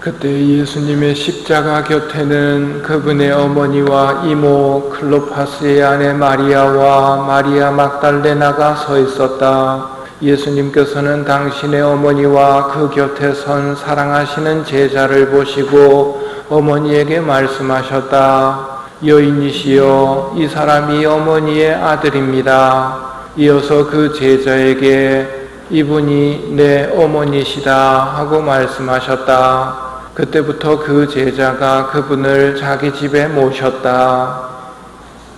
그때 예수님의 십자가 곁에는 그분의 어머니와 이모 클로파스의 아내 마리아와 마리아 막달레나가 서 있었다. 예수님께서는 당신의 어머니와 그 곁에 선 사랑하시는 제자를 보시고 어머니에게 말씀하셨다. 여인이시여, 이 사람이 어머니의 아들입니다. 이어서 그 제자에게 이분이 내 어머니시다 하고 말씀하셨다. 그때부터 그 제자가 그분을 자기 집에 모셨다.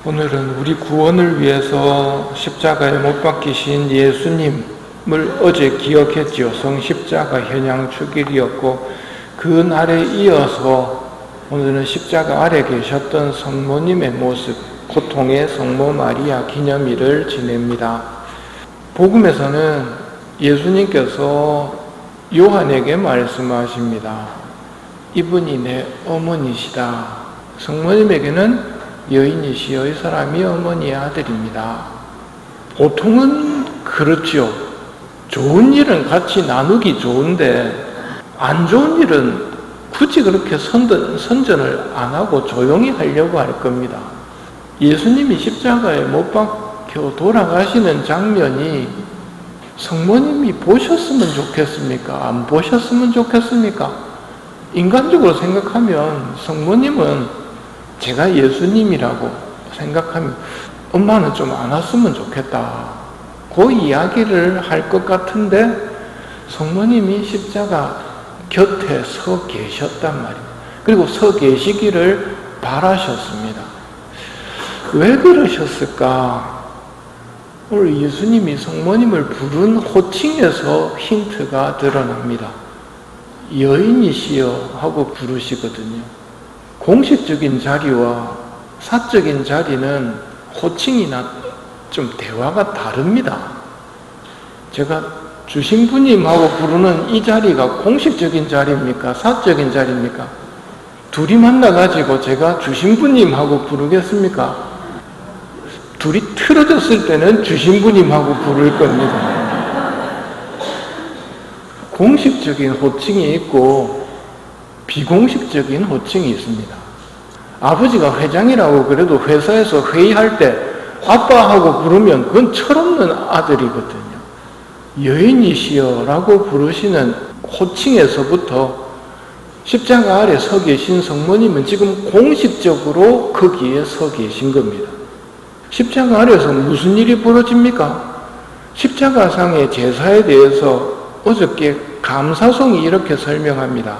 오늘은 우리 구원을 위해서 십자가에 못 박히신 예수님을 어제 기억했지요. 성십자가 현양축일이었고 그 날에 이어서 오늘은 십자가 아래 계셨던 성모님의 모습, 고통의 성모 마리아 기념일을 지냅니다. 복음에서는 예수님께서 요한에게 말씀하십니다. 이분이 내 어머니시다. 성모님에게는 여인이시여, 이 사람이 어머니의 아들입니다. 보통은 그렇죠. 좋은 일은 같이 나누기 좋은데 안 좋은 일은 굳이 그렇게 선전을 안 하고 조용히 하려고 할 겁니다. 예수님이 십자가에 못 박혀 돌아가시는 장면이 성모님이 보셨으면 좋겠습니까? 안 보셨으면 좋겠습니까? 인간적으로 생각하면 성모님은 제가 예수님이라고 생각하면 엄마는 좀 안 왔으면 좋겠다. 그 이야기를 할 것 같은데 성모님이 십자가 곁에 서 계셨단 말이에요. 그리고 서 계시기를 바라셨습니다. 왜 그러셨을까? 오늘 예수님이 성모님을 부른 호칭에서 힌트가 드러납니다. 여인이시여 하고 부르시거든요. 공식적인 자리와 사적인 자리는 호칭이나 좀 대화가 다릅니다. 제가 주신부님하고 부르는 이 자리가 공식적인 자리입니까? 사적인 자리입니까? 둘이 만나가지고 제가 주신부님하고 부르겠습니까? 둘이 틀어졌을 때는 주신부님하고 부를 겁니다. 공식적인 호칭이 있고 비공식적인 호칭이 있습니다. 아버지가 회장이라고 그래도 회사에서 회의할 때 아빠하고 부르면 그건 철없는 아들이거든요. 여인이시여 라고 부르시는 호칭에서부터 십자가 아래 서 계신 성모님은 지금 공식적으로 거기에 서 계신 겁니다. 십자가 아래서 무슨 일이 벌어집니까? 십자가상의 제사에 대해서 어저께 감사송이 이렇게 설명합니다.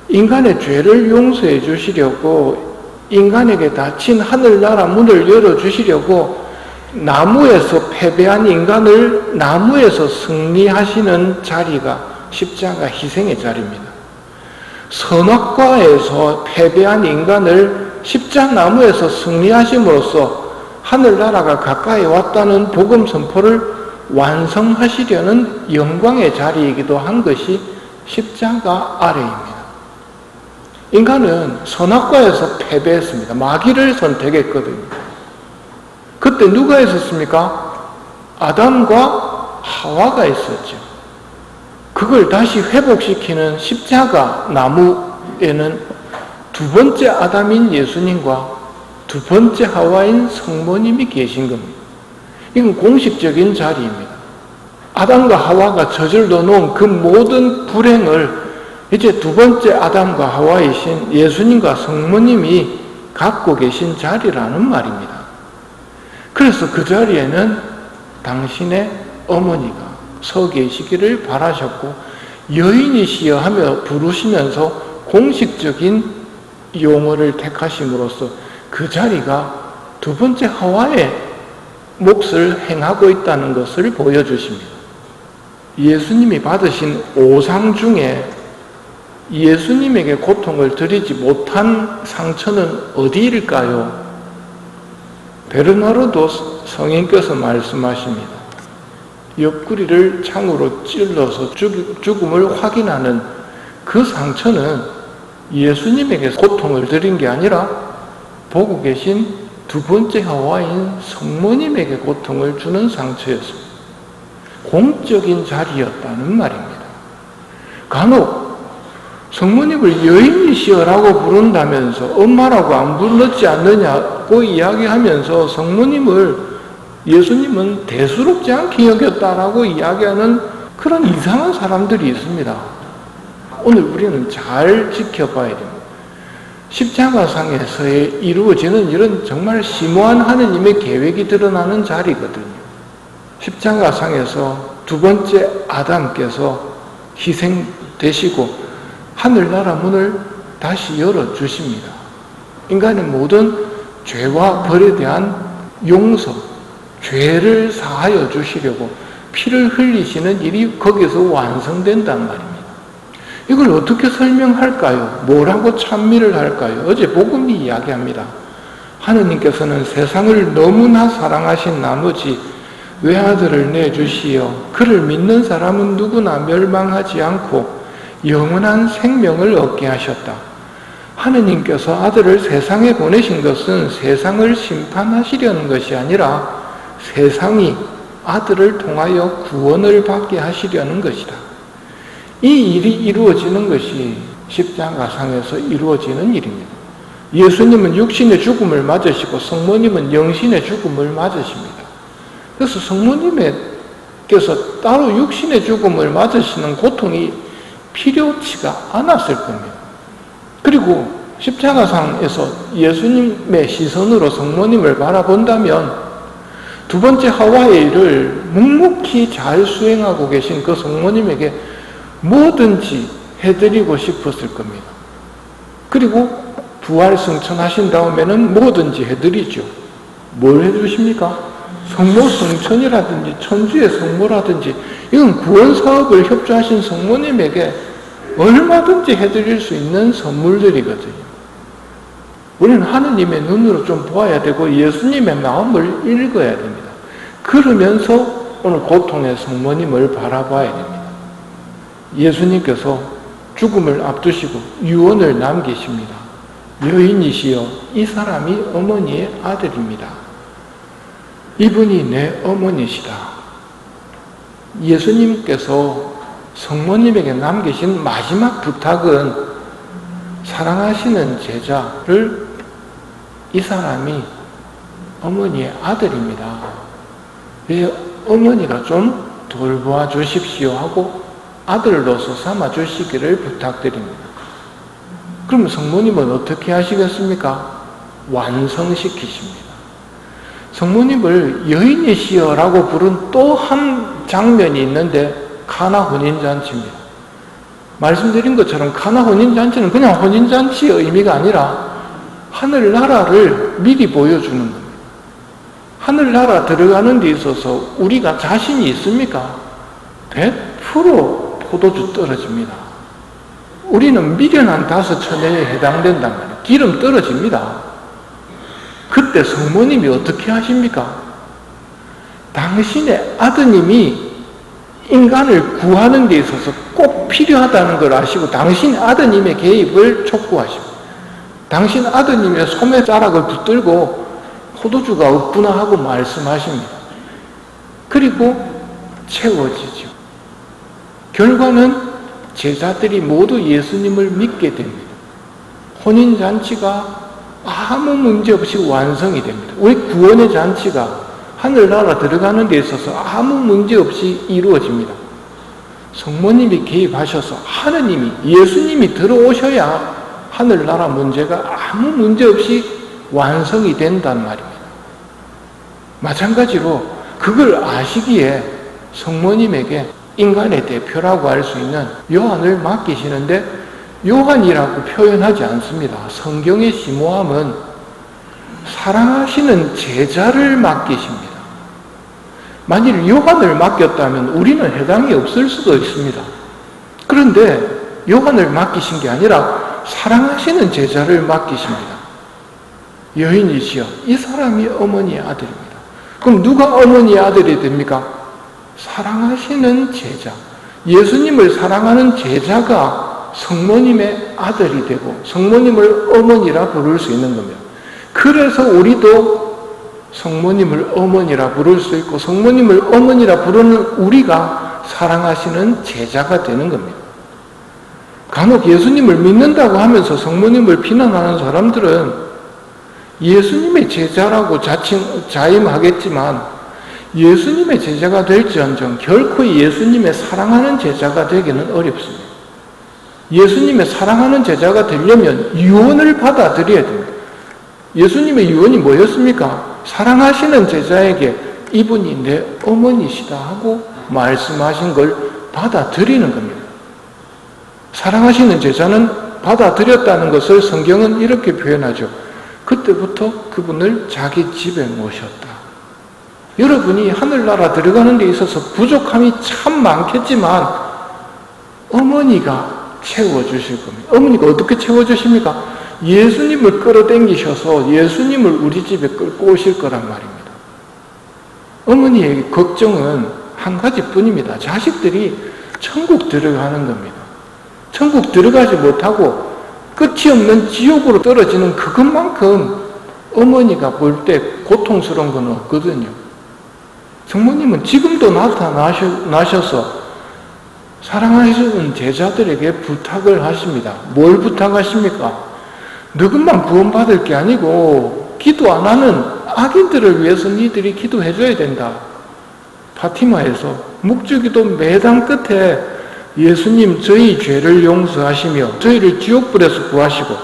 인간의 죄를 용서해 주시려고 인간에게 닫힌 하늘나라 문을 열어주시려고 나무에서 패배한 인간을 나무에서 승리하시는 자리가 십자가 희생의 자리입니다. 선악과에서 패배한 인간을 십자나무에서 승리하심으로써 하늘나라가 가까이 왔다는 복음 선포를 완성하시려는 영광의 자리이기도 한 것이 십자가 아래입니다. 인간은 선악과에서 패배했습니다. 마귀를 선택했거든요. 그때 누가 있었습니까? 아담과 하와가 있었죠. 그걸 다시 회복시키는 십자가 나무에는 두 번째 아담인 예수님과 두 번째 하와인 성모님이 계신 겁니다. 이건 공식적인 자리입니다. 아담과 하와가 저질러 놓은 그 모든 불행을 이제 두 번째 아담과 하와이신 예수님과 성모님이 갖고 계신 자리라는 말입니다. 그래서 그 자리에는 당신의 어머니가 서 계시기를 바라셨고 여인이시여 하며 부르시면서 공식적인 용어를 택하심으로써 그 자리가 두 번째 하와의 몫을 행하고 있다는 것을 보여주십니다. 예수님이 받으신 오상 중에 예수님에게 고통을 드리지 못한 상처는 어디일까요? 베르나르도 성인께서 말씀하십니다. 옆구리를 창으로 찔러서 죽음을 확인하는 그 상처는 예수님에게 고통을 드린 게 아니라 보고 계신 두 번째 하와인 성모님에게 고통을 주는 상처였습니다. 공적인 자리였다는 말입니다. 간혹 성모님을 여인이시여라고 부른다면서 엄마라고 안 불렀지 않느냐고 이야기하면서 예수님은 대수롭지 않게 여겼다라고 이야기하는 그런 이상한 사람들이 있습니다. 오늘 우리는 잘 지켜봐야 됩니다. 십자가상에서 이루어지는 이런 정말 심오한 하느님의 계획이 드러나는 자리거든요. 십자가상에서 두 번째 아담께서 희생되시고 하늘나라 문을 다시 열어주십니다. 인간의 모든 죄와 벌에 대한 용서, 죄를 사하여 주시려고 피를 흘리시는 일이 거기서 완성된단 말입니다. 이걸 어떻게 설명할까요? 뭐라고 찬미를 할까요? 어제 복음이 이야기합니다. 하느님께서는 세상을 너무나 사랑하신 나머지 외아들을 내주시어 그를 믿는 사람은 누구나 멸망하지 않고 영원한 생명을 얻게 하셨다. 하느님께서 아들을 세상에 보내신 것은 세상을 심판하시려는 것이 아니라 세상이 아들을 통하여 구원을 받게 하시려는 것이다. 이 일이 이루어지는 것이 십자가상에서 이루어지는 일입니다. 예수님은 육신의 죽음을 맞으시고 성모님은 영신의 죽음을 맞으십니다. 그래서 성모님께서 따로 육신의 죽음을 맞으시는 고통이 필요치가 않았을 겁니다. 그리고 십자가상에서 예수님의 시선으로 성모님을 바라본다면 두 번째 하와의 일을 묵묵히 잘 수행하고 계신 그 성모님에게 뭐든지 해드리고 싶었을 겁니다. 그리고 부활 승천하신 다음에는 뭐든지 해드리죠. 뭘 해주십니까? 성모 성천이라든지 천주의 성모라든지 이건 구원 사업을 협조하신 성모님에게 얼마든지 해드릴 수 있는 선물들이거든요. 우리는 하느님의 눈으로 좀 보아야 되고 예수님의 마음을 읽어야 됩니다. 그러면서 오늘 고통의 성모님을 바라봐야 됩니다. 예수님께서 죽음을 앞두시고 유언을 남기십니다. 여인이시여 이 사람이 어머니의 아들입니다. 이분이 내 어머니시다. 예수님께서 성모님에게 남기신 마지막 부탁은 사랑하시는 제자를 이 사람이 어머니의 아들입니다. 어머니가 좀 돌보아 주십시오 하고 아들로서 삼아 주시기를 부탁드립니다. 그럼 성모님은 어떻게 하시겠습니까? 완성시키십니다. 성모님을 여인이시여라고 부른 또 한 장면이 있는데 카나 혼인잔치입니다. 말씀드린 것처럼 카나 혼인잔치는 그냥 혼인잔치의 의미가 아니라 하늘나라를 미리 보여주는 겁니다. 하늘나라 들어가는 데 있어서 우리가 자신이 있습니까? 100% 포도주 떨어집니다. 우리는 미련한 5천회에 해당된단 말이에요. 기름 떨어집니다. 그때 성모님이 어떻게 하십니까? 당신의 아드님이 인간을 구하는 데 있어서 꼭 필요하다는 걸 아시고 당신 아드님의 개입을 촉구하십니다. 당신 아드님의 소매자락을 붙들고 포도주가 없구나 하고 말씀하십니다. 그리고 채워지죠. 결과는 제자들이 모두 예수님을 믿게 됩니다. 혼인잔치가 아무 문제 없이 완성이 됩니다. 우리 구원의 잔치가 하늘나라 들어가는 데 있어서 아무 문제 없이 이루어집니다. 성모님이 개입하셔서 하느님이, 예수님이 들어오셔야 하늘나라 문제가 아무 문제 없이 완성이 된단 말입니다. 마찬가지로 그걸 아시기에 성모님에게 인간의 대표라고 할 수 있는 요한을 맡기시는데 요한이라고 표현하지 않습니다. 성경의 심오함은 사랑하시는 제자를 맡기십니다. 만일 요한을 맡겼다면 우리는 해당이 없을 수도 있습니다. 그런데 요한을 맡기신 게 아니라 사랑하시는 제자를 맡기십니다. 여인이시여 이 사람이 어머니의 아들입니다. 그럼 누가 어머니의 아들이 됩니까? 사랑하시는 제자, 예수님을 사랑하는 제자가 성모님의 아들이 되고 성모님을 어머니라 부를 수 있는 겁니다. 그래서 우리도 성모님을 어머니라 부를 수 있고 성모님을 어머니라 부르는 우리가 사랑하시는 제자가 되는 겁니다. 간혹 예수님을 믿는다고 하면서 성모님을 비난하는 사람들은 예수님의 제자라고 자임하겠지만 예수님의 제자가 될지언정 결코 예수님의 사랑하는 제자가 되기는 어렵습니다. 예수님의 사랑하는 제자가 되려면 유언을 받아들여야 됩니다. 예수님의 유언이 뭐였습니까? 사랑하시는 제자에게 이분이 내 어머니시다 하고 말씀하신 걸 받아들이는 겁니다. 사랑하시는 제자는 받아들였다는 것을 성경은 이렇게 표현하죠. 그때부터 그분을 자기 집에 모셨다. 여러분이 하늘나라 들어가는 데 있어서 부족함이 참 많겠지만 어머니가 채워주실 겁니다. 어머니가 어떻게 채워주십니까? 예수님을 끌어당기셔서 예수님을 우리 집에 끌고 오실 거란 말입니다. 어머니의 걱정은 한 가지뿐입니다. 자식들이 천국 들어가는 겁니다. 천국 들어가지 못하고 끝이 없는 지옥으로 떨어지는 그것만큼 어머니가 볼 때 고통스러운 건 없거든요. 성모님은 지금도 나셔서 사랑하시는 제자들에게 부탁을 하십니다. 뭘 부탁하십니까? 너것만 구원받을 게 아니고 기도 안 하는 악인들을 위해서 니들이 기도해줘야 된다. 파티마에서 묵주기도 매당 끝에 예수님 저희 죄를 용서하시며 저희를 지옥불에서 구하시고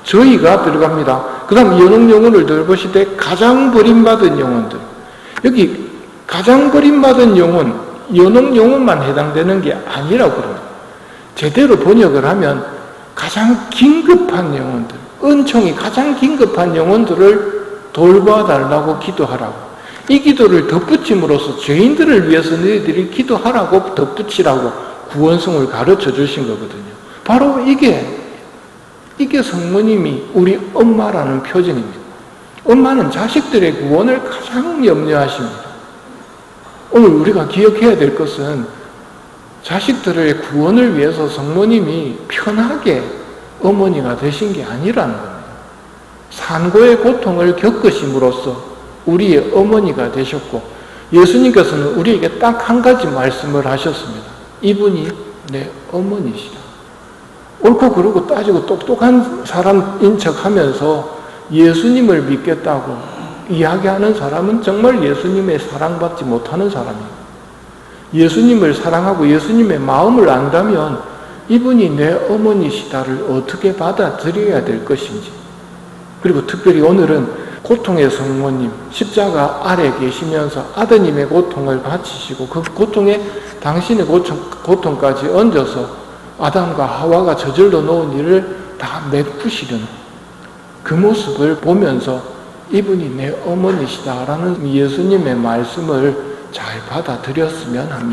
저희가 들어갑니다. 그 다음 연옥영혼을 돌보시되 가장 버림받은 영혼들. 여기 가장 버림받은 영혼, 연옥영혼만 해당되는 게 아니라고 그럽니다. 제대로 번역을 하면 가장 긴급한 영혼들, 은총이 가장 긴급한 영혼들을 돌봐달라고 기도하라고. 이 기도를 덧붙임으로써 죄인들을 위해서 너희들이 기도하라고 덧붙이라고 구원성을 가르쳐 주신 거거든요. 바로 이게 성모님이 우리 엄마라는 표정입니다. 엄마는 자식들의 구원을 가장 염려하십니다. 오늘 우리가 기억해야 될 것은 자식들의 구원을 위해서 성모님이 편하게 어머니가 되신 게 아니라는 겁니다. 산고의 고통을 겪으심으로써 우리의 어머니가 되셨고 예수님께서는 우리에게 딱 한 가지 말씀을 하셨습니다. 이분이 내 어머니시다. 옳고 그르고 따지고 똑똑한 사람인 척하면서 예수님을 믿겠다고 이야기하는 사람은 정말 예수님의 사랑받지 못하는 사람입니다. 예수님을 사랑하고 예수님의 마음을 안다면 이분이 내 어머니시다를 어떻게 받아들여야 될 것인지, 그리고 특별히 오늘은 고통의 성모님, 십자가 아래 계시면서 아드님의 고통을 바치시고 그 고통에 당신의 고통까지 얹어서 아담과 하와가 저질러 놓은 일을 다 메꾸시려는 그 모습을 보면서 이분이 내 어머니시다라는 예수님의 말씀을 잘 받아들였으면 합니다.